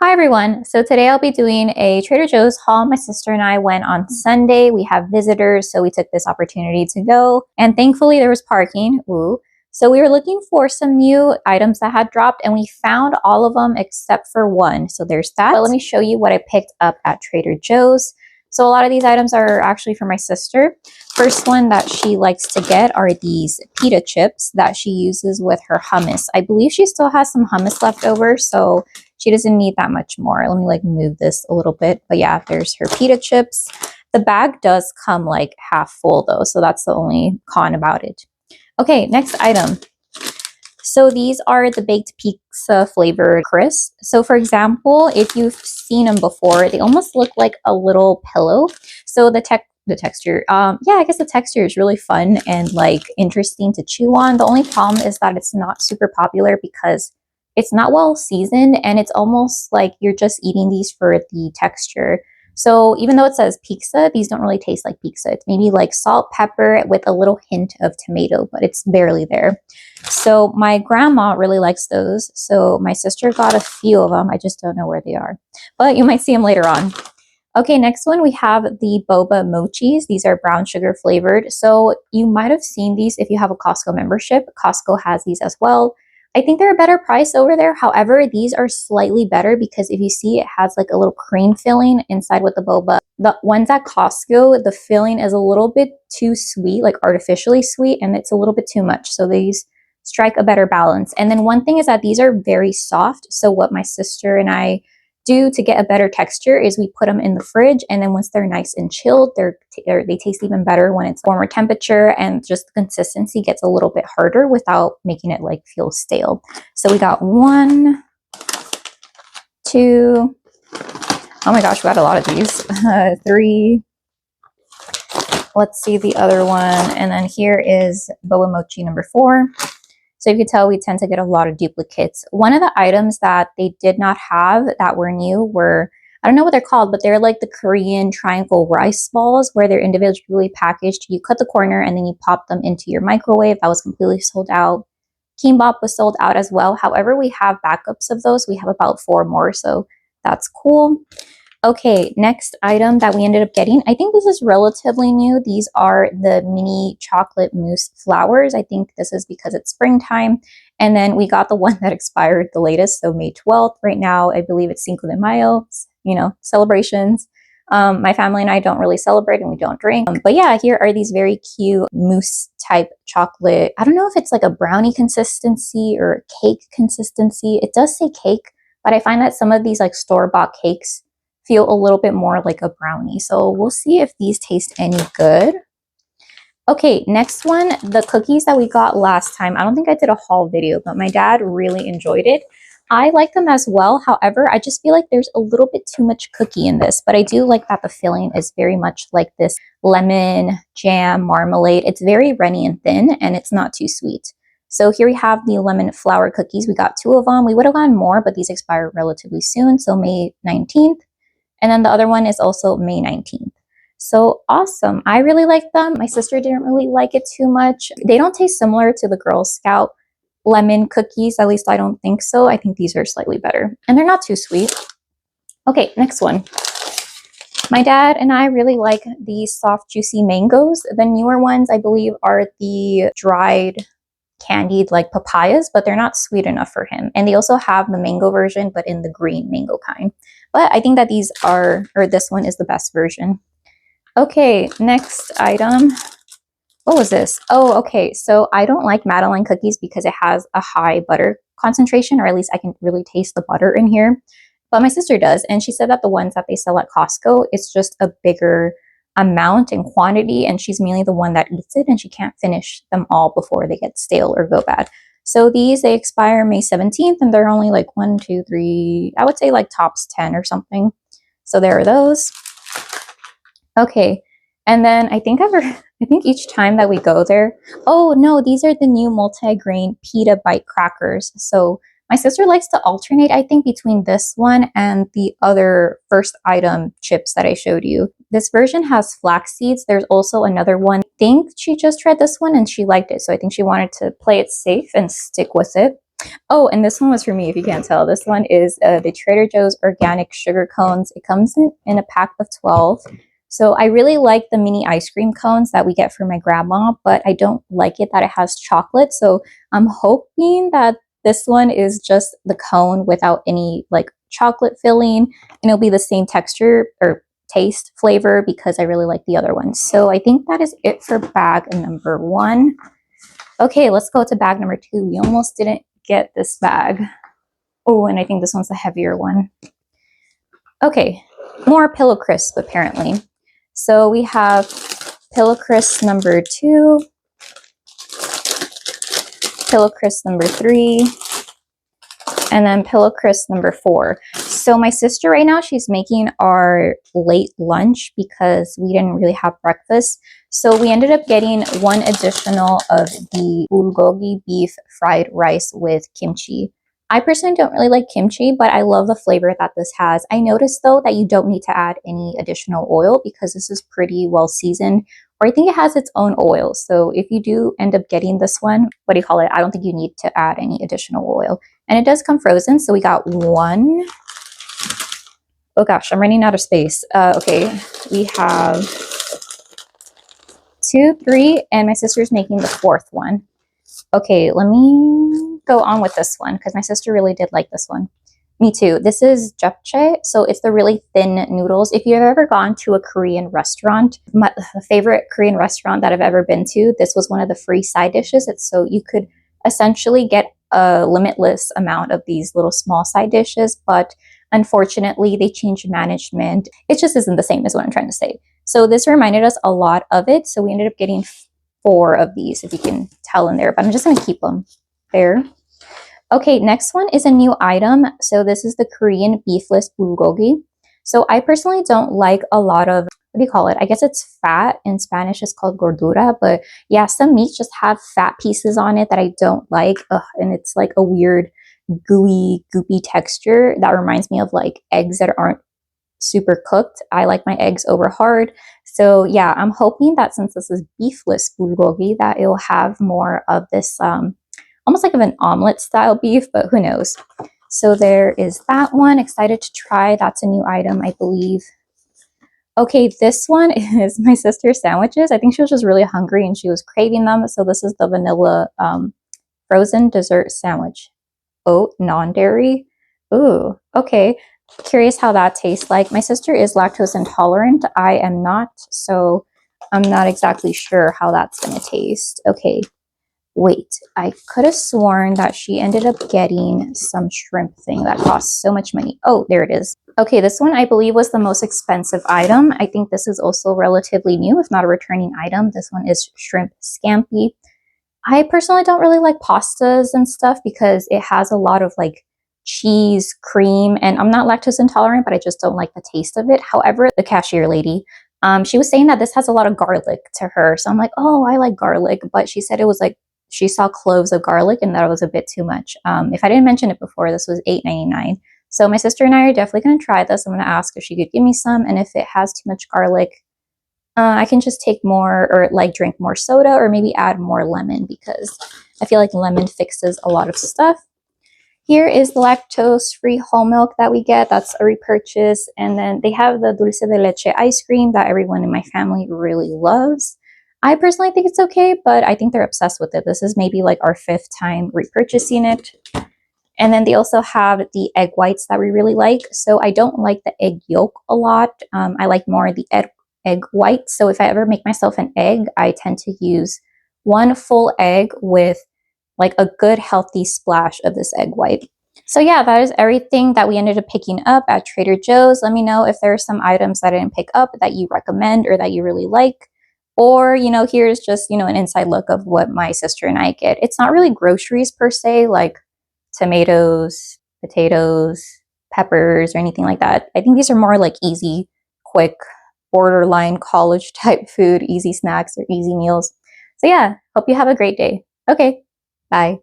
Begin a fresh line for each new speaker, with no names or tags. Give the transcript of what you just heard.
Hi everyone. So today I'll be doing a Trader Joe's haul. My sister and I went on Sunday. We have visitors, so we took this opportunity to go. And thankfully there was parking. Ooh. So we were looking for some new items that had dropped and we found all of them except for one. So there's that. But let me show you what I picked up at Trader Joe's. So a lot of these items are actually for my sister. First one that she likes to get are these pita chips that she uses with her hummus. I believe she still has some hummus left over, so she doesn't need that much more. Let me move this a little bit. But yeah, there's her pita chips. The bag does come like half full though, so that's the only con about it. Okay, next item. So these are the baked pizza flavored crisps. So for example, if you've seen them before, they almost look like a little pillow. So the texture, yeah, I guess the texture is really fun and like interesting to chew on. The only problem is that it's not super popular because it's not well seasoned and it's almost like you're just eating these for the texture. So even though it says pizza, these don't really taste like pizza. It's maybe like salt, pepper with a little hint of tomato, but it's barely there. So my grandma really likes those. So my sister got a few of them. I just don't know where they are, but you might see them later on. Okay, next one we have the boba mochis. These are brown sugar flavored. So you might have seen these if you have a Costco membership. Costco has these as well. I think they're a better price over there. However, these are slightly better because if you see, it has like a little cream filling inside with the boba. The ones at Costco, the filling is a little bit too sweet, like artificially sweet, and it's a little bit too much. So these strike a better balance. And then one thing is that these are very soft. So what my sister and I do to get a better texture is we put them in the fridge, and then once they're nice and chilled, they taste even better when it's warmer temperature, and just the consistency gets a little bit harder without making it like feel stale. So we got 1, 2, oh my gosh, we got a lot of these, 3, let's see the other one, and then here is boba mochi number 4. So you can tell we tend to get a lot of duplicates. One of the items that they did not have that were new were, I don't know what they're called, but they're like the Korean triangle rice balls where they're individually packaged. You cut the corner and then you pop them into your microwave. That was completely sold out. Kimbap was sold out as well. However, we have backups of those. We have about 4 more, so that's cool. Okay, next item that we ended up getting, I think this is relatively new. These are the mini chocolate mousse flowers. I think this is because it's springtime. And then we got the one that expired the latest, so May 12th. Right now, I believe it's Cinco de Mayo, you know, celebrations. My family and I don't really celebrate and we don't drink. But yeah, here are these very cute mousse type chocolate. I don't know if it's like a brownie consistency or a cake consistency. It does say cake, but I find that some of these like store-bought cakes feel a little bit more like a brownie. So we'll see if these taste any good. Okay, next one, the cookies that we got last time. I don't think I did a haul video, but my dad really enjoyed it. I like them as well. However, I just feel like there's a little bit too much cookie in this, but I do like that the filling is very much like this lemon jam marmalade. It's very runny and thin and it's not too sweet. So here we have the lemon flour cookies. We got 2 of them. We would have gotten more, but these expire relatively soon. So May 19th. And then the other one is also May 19th. So awesome. I really like them. My sister didn't really like it too much. They don't taste similar to the Girl Scout lemon cookies. At least I don't think so. I think these are slightly better. And they're not too sweet. Okay, next one. My dad and I really like these soft, juicy mangoes. The newer ones, I believe, are the dried candied like papayas, but they're not sweet enough for him. And they also have the mango version, but in the green mango kind. But I think that these are, or this one is the best version. Okay, next item. What was this? Oh, okay. So I don't like Madeleine cookies because it has a high butter concentration, or at least I can really taste the butter in here. But my sister does, and she said that the ones that they sell at Costco, it's just a bigger amount and quantity, and she's mainly the one that eats it, and she can't finish them all before they get stale or go bad. So these, they expire May 17th, and they're only like 1, 2, 3, I would say like tops 10 or something. So there are those. Okay, and then I think each time that we go there, oh no, these are the new multi-grain pita bite crackers. So my sister likes to alternate, I think, between this one and the other first item chips that I showed you. This version has flax seeds. There's also another one. I think she just tried this one and she liked it. So I think she wanted to play it safe and stick with it. Oh, and this one was for me, if you can't tell. This one is the Trader Joe's organic sugar cones. It comes in a pack of 12. So I really like the mini ice cream cones that we get for my grandma, but I don't like it that it has chocolate. So I'm hoping that this one is just the cone without any like chocolate filling, and it'll be the same texture or taste flavor because I really like the other ones. So I think that is it for bag number 1. Okay, let's go to bag number 2. We almost didn't get this bag. Oh, and I think this one's the heavier one. Okay, more Pillow Crisp apparently. So we have Pillow Crisp number 2, Pillow Crisp number 3, and then Pillow Crisp number 4. So my sister right now, she's making our late lunch because we didn't really have breakfast. So we ended up getting one additional of the bulgogi beef fried rice with kimchi. I personally don't really like kimchi, but I love the flavor that this has. I noticed though that you don't need to add any additional oil because this is pretty well seasoned, or I think it has its own oil. So if you do end up getting this one, what do you call it? I don't think you need to add any additional oil. And it does come frozen, so we got 1. Oh gosh, I'm running out of space. Okay, we have 2, 3, and my sister's making the 4th one. Okay, let me go on with this one because my sister really did like this one. Me too. This is japchae, so it's the really thin noodles. If you've ever gone to a Korean restaurant, my favorite Korean restaurant that I've ever been to, this was one of the free side dishes. It's so you could essentially get a limitless amount of these little small side dishes, but unfortunately they changed management. It just isn't the same as what I'm trying to say. So this reminded us a lot of it, so we ended up getting 4 of these, if you can tell in there, but I'm just going to keep them there. Okay, next one is a new item. So this is the Korean beefless bulgogi. So I personally don't like a lot of, what do you call it? I guess it's fat. In Spanish it's called gordura, but yeah, some meats just have fat pieces on it that I don't like. Ugh, and it's like a weird gooey, goopy texture that reminds me of like eggs that aren't super cooked. I like my eggs over hard. So yeah, I'm hoping that since this is beefless bulgogi, that it will have more of this almost like of an omelet style beef, but who knows. So there is that one. Excited to try. That's a new item, I believe. Okay, this one is my sister's sandwiches. I think she was just really hungry and she was craving them. So this is the vanilla frozen dessert sandwich. Oat, non-dairy. Ooh, okay. Curious how that tastes like. My sister is lactose intolerant. I am not, so I'm not exactly sure how that's going to taste. Okay, wait. I could have sworn that she ended up getting some shrimp thing that costs so much money. Oh, there it is. Okay, this one I believe was the most expensive item. I think this is also relatively new, if not a returning item. This one is shrimp scampi. I personally don't really like pastas and stuff because it has a lot of like cheese, cream, and I'm not lactose intolerant, but I just don't like the taste of it. However, the cashier lady, she was saying that this has a lot of garlic to her. So I'm like, oh, I like garlic. But she said it was like, she saw cloves of garlic and that was a bit too much. If I didn't mention it before, this was $8.99. So my sister and I are definitely going to try this. I'm going to ask if she could give me some. And if it has too much garlic, I can just take more or like drink more soda or maybe add more lemon because I feel like lemon fixes a lot of stuff. Here is the lactose-free whole milk that we get. That's a repurchase. And then they have the dulce de leche ice cream that everyone in my family really loves. I personally think it's okay, but I think they're obsessed with it. This is maybe like our 5th time repurchasing it. And then they also have the egg whites that we really like. So I don't like the egg yolk a lot. I like more the egg white. So if I ever make myself an egg, I tend to use 1 full egg with like a good healthy splash of this egg white. So yeah, that is everything that we ended up picking up at Trader Joe's. Let me know if there are some items that I didn't pick up that you recommend or that you really like. Or, you know, here's just, you know, an inside look of what my sister and I get. It's not really groceries per se, like tomatoes, potatoes, peppers, or anything like that. I think these are more like easy, quick, borderline college type food, easy snacks or easy meals. So yeah, hope you have a great day. Okay, bye.